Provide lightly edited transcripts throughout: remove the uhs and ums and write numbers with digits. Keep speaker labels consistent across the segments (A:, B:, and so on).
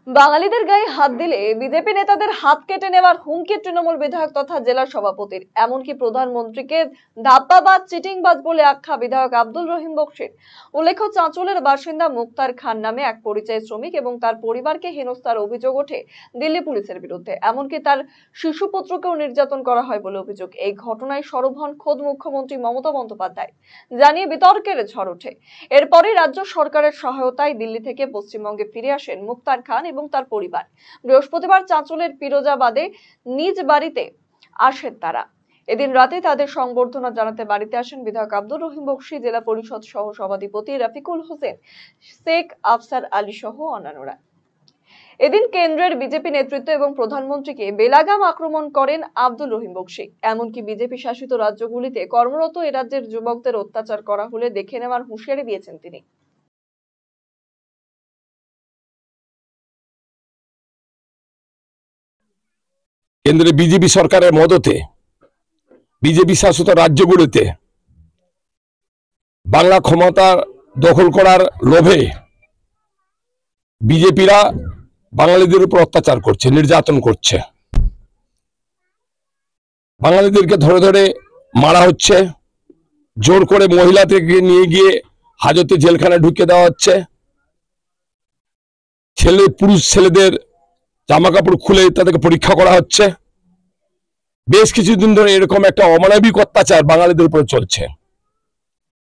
A: বাঙালিদের গায়ে হাত দিলে বিজেপি নেতাদের হাত কেটে নেওয়ার হুমকি তৃণমূল বিধায়ক তথা জেলা সভাপতির, এমনকি প্রধানমন্ত্রীকে ধাপ্পাবাজ চিটিংবাজ বলে আখ্যা বিধায়ক আব্দুল রহিম বক্সির। উল্লেখ্য, চাঁচলের বাসিন্দা মুক্তার খান নামে এক পরিযায়ী শ্রমিক এবং তার পরিবারকে হেনস্থার অভিযোগ ওঠে দিল্লি পুলিশের বিরুদ্ধে। এমনকি তার শিশুপুত্রকেও নির্যাতন করা হয় বলে অভিযোগ। এই ঘটনায় সরব হন খোদ মুখ্যমন্ত্রী মমতা বন্দ্যোপাধ্যায়, জানিয়ে বিতর্কের ঝড় ওঠে। এরপরে রাজ্য সরকারের সহায়তায় দিল্লি থেকে পশ্চিমবঙ্গে ফিরে আসেন মুক্তার খান এবং তার পরিবার। বৃহস্পতিবার চাঁচলের পিরোজাবাদে নিজ বাড়িতে আসেন তারা। এদিন রাতে তাদের সংবর্ধনা জানাতে বাড়িতে আসেন বিধায়ক আব্দুর রহিম বক্সি, জেলা পরিষদ সহ সভাধিপতি রফিকুল হোসেন, শেখ আফসার আলী সহ অন্যান্যরা। এদিন কেন্দ্রের বিজেপি নেতৃত্ব এবং প্রধানমন্ত্রীকে বেলাগাম আক্রমণ করেন আব্দুল রহিম বক্সি। এমনকি বিজেপি শাসিত রাজ্যগুলিতে কর্মরত এ রাজ্যের যুবকদের অত্যাচার করা হলে দেখে নেওয়ার হুঁশিয়ারি দিয়েছেন তিনি।
B: কেন্দ্রে বিজেপি সরকারের মদতে বিজেপি শাসিত রাজ্যগুলিতে বাংলা ক্ষমতা দখল করার লোভে বিজেপিরা বাঙালিদের উপর অত্যাচার করছে, নির্যাতন করছে। বাঙালিদেরকে ধরে ধরে মারা হচ্ছে, জোর করে মহিলাদেরকে নিয়ে গিয়ে হাজতে জেলখানায় ঢুকিয়ে দেওয়া হচ্ছে। পুরুষ ছেলেদের জামা কাপড় খুলে তাদেরকে পরীক্ষা করা হচ্ছে। বেশ কিছুদিন ধরে এরকম একটা অমানবিক অত্যাচার বাঙালিদের উপরে চলছে।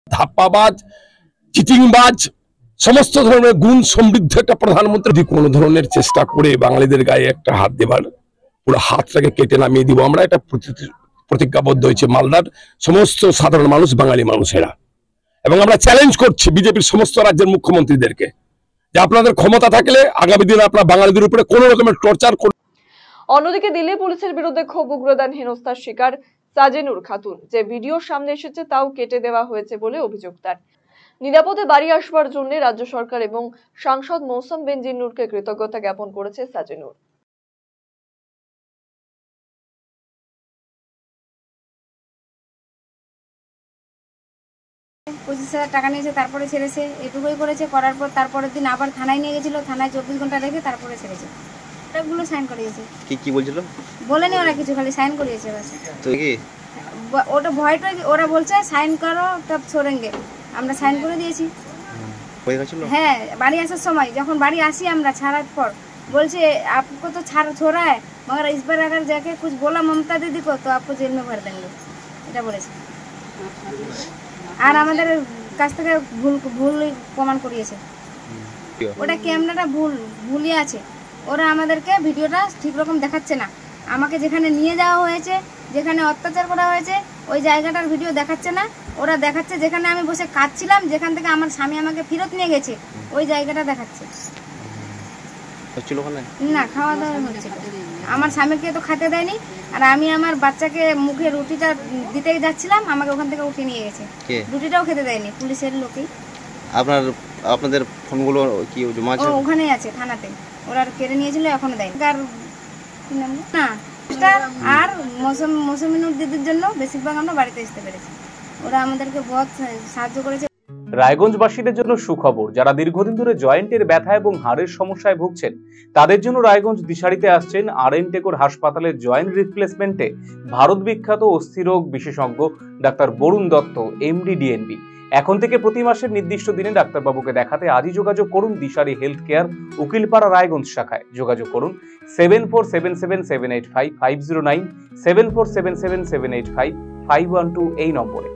B: ধাপ্পাবাজ, চিটিংবাজ, সমস্ত ধরনের গুণ সমৃদ্ধ একটা প্রধানমন্ত্রী যদি কোনো ধরনের চেষ্টা করে বাঙালিদের গায়ে একটা হাত দেবার, পুরো হাতটাকে কেটে নামিয়ে দিব। আমরা এটা প্রতিজ্ঞাবদ্ধ হয়েছে মালদার সমস্ত সাধারণ মানুষ, বাঙালি মানুষেরা। এবং আমরা চ্যালেঞ্জ করছি বিজেপির সমস্ত রাজ্যের মুখ্যমন্ত্রীদেরকে যে আপনাদের ক্ষমতা থাকলে আগামী দিনে আপনারা বাঙালিদের উপরে কোনো রকমের টর্চার করুন।
A: অন্যদিকে দিল্লি পুলিশের বিরুদ্ধে ক্ষোভ উগরে দেন হেনস্থার শিকার সাজেনুর খাতুন। যে ভিডিও সামনে এসেছে তাও কেটে দেওয়া হয়েছে বলে অভিযোগ তার। নিরাপদে বাড়ি আসবার জন্য রাজ্য সরকার এবং সাংসদ মৌসুম বেনজির-নুরকে কৃতজ্ঞতা জ্ঞাপন করেছে সাজেনুর।
C: টাকা নিয়েছে, তারপরে ছেড়েছে, এটুকুই করেছে। করার পর তারপরের দিন আবার থানায় নিয়ে গেছিল, থানায় 24 ঘন্টা রেখে তারপরে ছেড়েছে। ওটাগুলো সাইন করিয়েছে।
D: কি বলছিল? বলেনি
C: ওরা কিছু, খালি সাইন করিয়েছে বাস।
D: তো কি
C: ওটা ভয়টা ওরা বলছে সাইন করো তব ছোড়েঙ্গে, আমরা সাইন করে দিয়েছি। হ্যাঁ, বাড়ি আসার সময় যখন বাড়ি আসি আমরা ছাড়ার পর বলছে आपको तो छोड़ा है मगर इस बार अगर जाके कुछ बोला ममता दीदी को तो आपको जेल में भर देंगे, এটা বলেছে। আর আমাদের কাছ থেকে ভুল প্রমাণ করিয়েছে। ওটা ক্যামেরাটা ভুলই আছে। ওরা আমাদেরকে ভিডিওটা ঠিক রকম দেখাচ্ছে না। আমাকে যেখানে নিয়ে যাওয়া হয়েছে, যেখানে অত্যাচার করা হয়েছে, ওই জায়গাটার ভিডিও দেখাচ্ছে না। ওরা দেখাচ্ছে যেখানে আমি বসে কাঁদছিলাম, যেখান থেকে আমার স্বামী আমাকে ফেরত নিয়ে গেছে, ওই জায়গাটা দেখাচ্ছে। না, খাওয়া দাওয়া হচ্ছে। আমার স্বামীকে তো খেতে দেয়নি, আর আমি আমার বাচ্চাকে মুখে রুটিটা দিতে যাচ্ছিলাম, আমাকে ওখান থেকে উঠে নিয়ে গেছে। রুটিটাও খেতে দেয়নি, পুলিশের লোকই।
D: আপনাদের ফোনগুলো কি জমা আছে?
C: ওখানেই আছে থানাতে, ওরা কেড়ে নিয়েছিল, এখনো দেয়নি। না, আর মৌসুমিনুর দিদির জন্য বেশিরভাগ আমরা বাড়িতে আসতে পেরেছি। ওরা আমাদেরকে বহুত সাহায্য করেছে।
E: রায়গঞ্জবাসীদের জন্য সুখবর, যারা দীর্ঘদিন ধরে জয়েন্টের ব্যথা এবং হাড়ের সমস্যায় ভুগছেন তাদের জন্য রায়গঞ্জ দিশারিতে আসছেন আর.এন. টেকোর হাসপাতালের জয়েন্ট রিপ্লেসমেন্টে ভারত বিখ্যাত অস্থিরোগ বিশেষজ্ঞ ডাক্তার বরুণ দত্ত, এমডি, ডিএনবি। এখন থেকে প্রতি মাসের নির্দিষ্ট দিনে ডাক্তারবাবুকে দেখাতে আজই যোগাযোগ করুন দিশারি হেলথ কেয়ার, উকিলপাড়া, রায়গঞ্জ শাখায়। যোগাযোগ করুন 7477785509, 7477785512 এই নম্বরে।